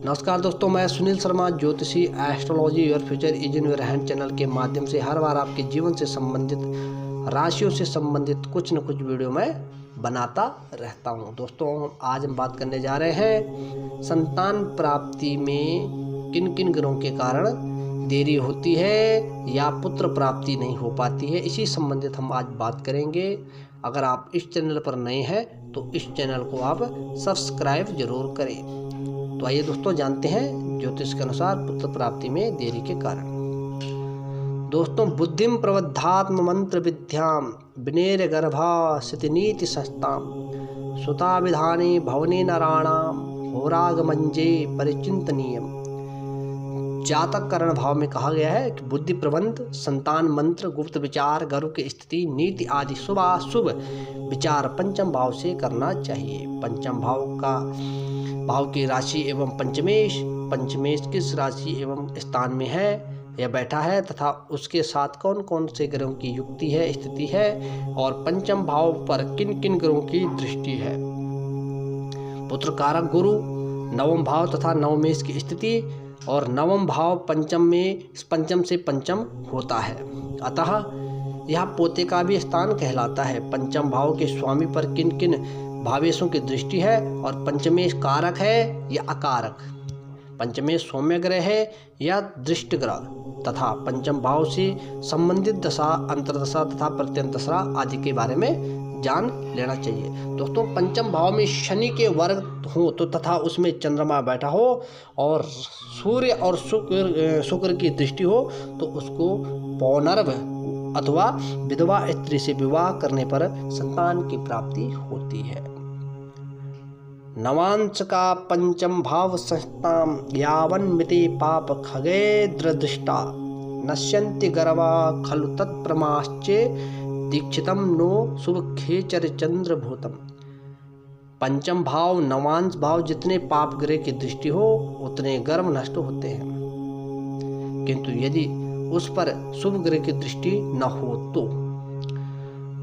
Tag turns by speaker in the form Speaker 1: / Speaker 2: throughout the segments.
Speaker 1: नमस्कार दोस्तों, मैं सुनील शर्मा, ज्योतिषी astrology your future is in your hand channel के माध्यम से हर बार आपके जीवन से संबंधित, राशियों से संबंधित कुछ न कुछ वीडियो मैं बनाता रहता हूं। दोस्तों, आज हम बात करने जा रहे हैं संतान प्राप्ति में किन किन ग्रहों के कारण देरी होती है या पुत्र प्राप्ति नहीं हो पाती है। इसी संबंधित हम आज बात करेंगे। अगर आप इस चैनल पर नए हैं तो इस चैनल को आप सब्सक्राइब जरूर करें। तो आइए दोस्तों, जानते हैं ज्योतिष के अनुसार पुत्र प्राप्ति में देरी के कारण। दोस्तों, बुद्धिम प्रबद्धात्म मंत्र विद्याम विनेर गर्भा स्थितिनीति संस्थाम सुता विधाने भवने नराणाम होरागमंजे परिचिंतनीयम। जातक करण भाव में कहा गया है कि बुद्धि प्रबंध, संतान मंत्र, गुप्त विचार, गर्भ की स्थिति, नीति आदि शुभ विचार पंचम भाव से करना चाहिए। पंचम भाव की राशि एवं पंचमेश किस राशि एवं स्थान में है या बैठा है तथा उसके साथ कौन कौन से ग्रहों की युक्ति है, स्थिति है और पंचम भाव पर किन किन ग्रहों की दृष्टि है। पुत्र कारक गुरु, नवम भाव तथा नवमेश की स्थिति और नवम भाव पंचम से पंचम होता है, अतः यह पोते का भी स्थान कहलाता है। पंचम भाव के स्वामी पर किन किन भावेशों की दृष्टि है और पंचमेश कारक है या अकारक, पंचमेश सौम्य ग्रह है या दृष्ट ग्रह तथा पंचम भाव से संबंधित दशा, अंतरदशा तथा प्रत्यंतदशा आदि के बारे में जान लेना चाहिए। दोस्तों, पंचम भाव में शनि के वर्ग हो तो तथा उसमें चंद्रमा बैठा हो और सूर्य और शुक्र की दृष्टि हो तो उसको पौनर्व अथवा विधवा स्त्री से विवाह करने पर संतान की प्राप्ति होती है। नवांश का पंचम भाव संस्थाम यावन्मिते पाप खगे दृष्टा नश्यन्ति गर्वा खलु तत्प्रमाश्चे दीक्षितम नो शुभ खेचर चंद्र भूतम। पंचम भाव, नवांश भाव जितने पाप ग्रह की दृष्टि हो उतने गर्भ नष्ट होते हैं, किंतु यदि उस पर शुभ ग्रह की दृष्टि न हो तो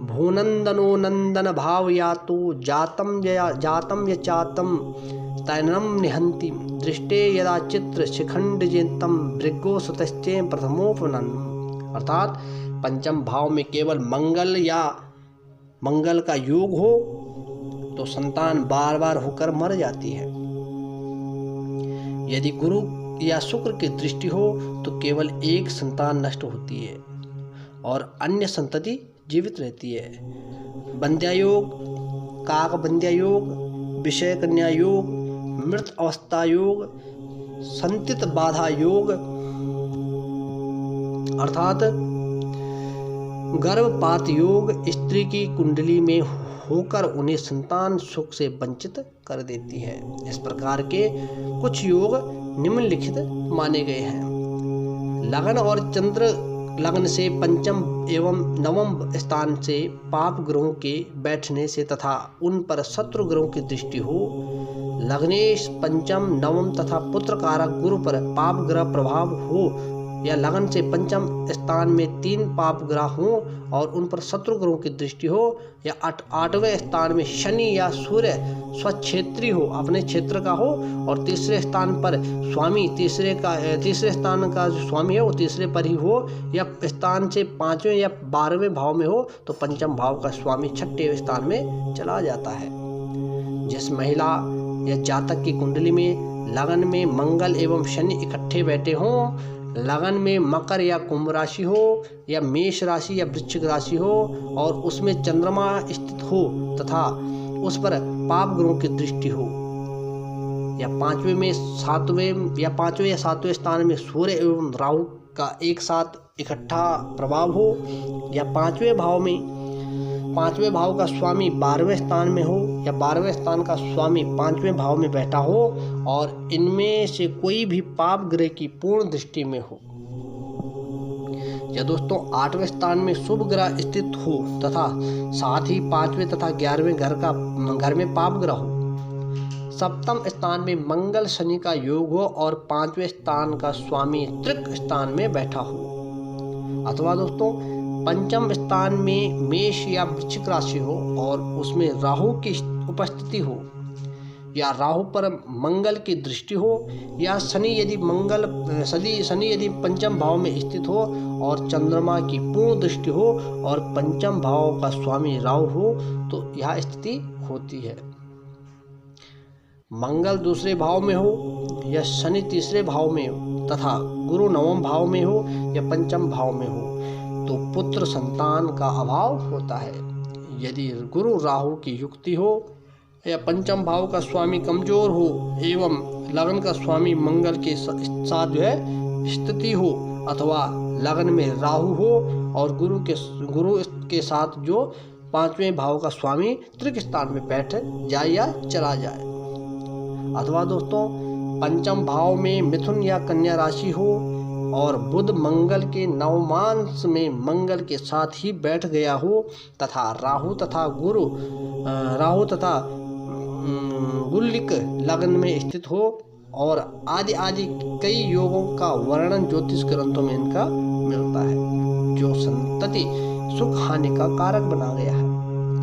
Speaker 1: भूनंदनो नंदन भाव या तो जातम यचातम तैनम निहंति दृष्टे यदा चित्र शिखंड जेतम भृगो सुतश्चे प्रथमोपनन। अर्थात पंचम भाव में केवल मंगल का योग हो तो संतान बार बार होकर मर जाती है। यदि गुरु या शुक्र की दृष्टि हो तो केवल एक संतान नष्ट होती है और अन्य संतति जीवित रहती है। बंध्या योग, काक बंध्या योग, विषय कन्या योग, मृत अवस्था योग, संतित बाधा योग अर्थात गर्भपात योग स्त्री की कुंडली में होकर उन्हें संतान सुख से वंचित कर देती है। इस प्रकार के कुछ योग निम्नलिखित माने गए हैं। लगन और चंद्र लग्न से पंचम एवं नवम स्थान से पाप ग्रहों के बैठने से तथा उन पर शत्रु ग्रहों की दृष्टि हो, लग्नेश पंचम नवम तथा पुत्र कारक गुरु पर पाप ग्रह प्रभाव हो या लगन से पंचम स्थान में 3 पाप ग्रह हो और उन पर शत्रु ग्रहों की दृष्टि हो या 8वें स्थान में शनि या सूर्य स्वक्षेत्री हो, अपने क्षेत्र का हो और तीसरे स्थान पर स्वामी तीसरे स्थान का जो स्वामी है वो तीसरे पर ही हो या स्थान से 5वें या 12वें भाव में हो तो पंचम भाव का स्वामी 6ठे स्थान में चला जाता है। जिस महिला या जातक की कुंडली में लगन में मंगल एवं शनि इकट्ठे बैठे हों, लगन में मकर या कुंभ राशि हो या मेष राशि या वृश्चिक राशि हो और उसमें चंद्रमा स्थित हो तथा उस पर पाप ग्रहों की दृष्टि हो या 5वें या 7वें स्थान में सूर्य एवं राहु का एक साथ इकट्ठा प्रभाव हो या 5वें भाव का स्वामी 12वें स्थान में हो या 12वें स्थान का स्वामी 5वें भाव में बैठा हो और इनमें से कोई भी पाप ग्रह की पूर्ण दृष्टि में हो या दोस्तों 8वें स्थान में शुभ ग्रह स्थित हो तथा साथ ही 5वें तथा 11वें घर में पाप ग्रह हो, 7वें स्थान में मंगल शनि का योग हो और 5वें स्थान का स्वामी त्रिक स्थान में बैठा हो, अथवा दोस्तों पंचम स्थान में मेष या वृश्चिक राशि हो और उसमें राहु की उपस्थिति हो या राहु पर मंगल की दृष्टि हो, या शनि यदि पंचम भाव में स्थित हो और चंद्रमा की पूर्ण दृष्टि हो और पंचम भाव का स्वामी राहु हो तो यह स्थिति होती है। मंगल दूसरे भाव में हो या शनि तीसरे भाव में हो तथा गुरु नवम भाव में हो या पंचम भाव में हो तो पुत्र संतान का अभाव होता है। यदि गुरु राहु की युक्ति हो या पंचम भाव का स्वामी कमजोर हो एवं लग्न का स्वामी मंगल के साथ स्थिति हो अथवा लग्न में राहु हो और गुरु के साथ जो पांचवें भाव का स्वामी त्रिक स्थान में बैठ जाए या चला जाए, अथवा दोस्तों पंचम भाव में मिथुन या कन्या राशि हो और बुध मंगल के नवमांश में मंगल के साथ ही बैठ गया हो तथा राहु तथा गुल्लिक लग्न में स्थित हो और आदि कई योगों का वर्णन ज्योतिष ग्रंथों में इनका मिलता है, जो संतति सुख हानि का कारक बना गया है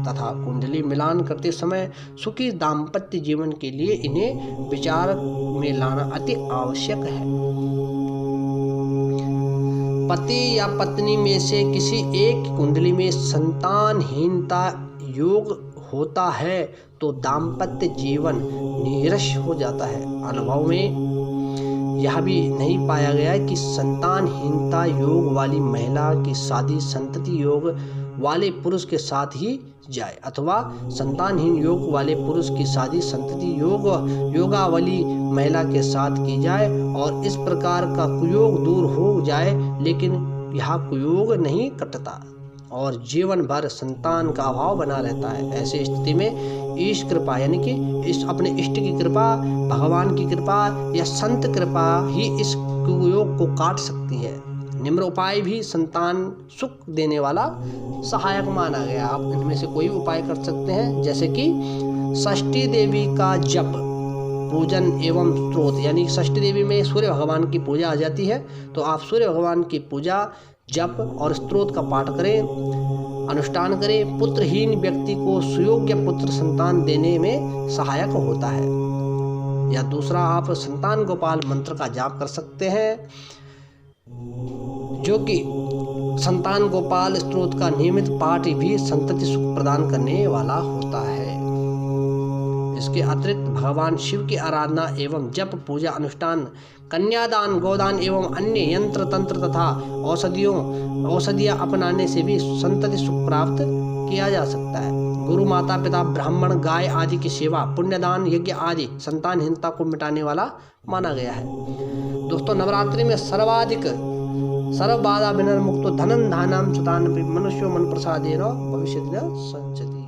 Speaker 1: तथा कुंडली मिलान करते समय सुखी दाम्पत्य जीवन के लिए इन्हें विचार में लाना अति आवश्यक है। पति या पत्नी में से किसी एक कुंडली में संतानहीनता योग होता है तो दाम्पत्य जीवन नीरस हो जाता है। अनुभव में यह भी नहीं पाया गया कि संतानहीनता योग वाली महिला की शादी संतति योग वाले पुरुष के साथ ही जाए अथवा संतानहीन योग वाले पुरुष की शादी संतति योगावली महिला के साथ की जाए और इस प्रकार का कुयोग दूर हो जाए, लेकिन यह कुयोग नहीं कटता और जीवन भर संतान का अभाव बना रहता है। ऐसी स्थिति में ईश कृपा यानी कि इस अपने इष्ट की कृपा, भगवान की कृपा या संत कृपा ही इस कुयोग को काट सकती है। निम्न उपाय भी संतान सुख देने वाला सहायक माना गया। आप इनमें से कोई उपाय कर सकते हैं, जैसे कि षष्ठी देवी का जप, पूजन एवं स्त्रोत, यानी षष्ठी देवी में सूर्य भगवान की पूजा आ जाती है तो आप सूर्य भगवान की पूजा, जप और स्त्रोत का पाठ करें, अनुष्ठान करें। पुत्रहीन व्यक्ति को सुयोग्य पुत्र संतान देने में सहायक होता है। या दूसरा, आप संतान गोपाल मंत्र का जाप कर सकते हैं, जो कि संतान गोपाल स्त्रोत का नियमित पाठ भी संतति सुख प्रदान करने वाला होता है। इसके अतिरिक्त भगवान शिव की आराधना एवं जप, पूजा, अनुष्ठान, कन्यादान, गोदान एवं अन्य यंत्र तंत्र तथा औषधियां अपनाने से भी संतति सुख प्राप्त किया जा सकता है। गुरु, माता पिता, ब्राह्मण, गाय आदि की सेवा, पुण्यदान, यज्ञ आदि संतानहीनता को मिटाने वाला माना गया है। दोस्तों, नवरात्रि में सर्व बाधा विनर मुक्तो धनं धान्यं सुतान मनुष्यो मन प्रसादेन भविष्यति न संचति।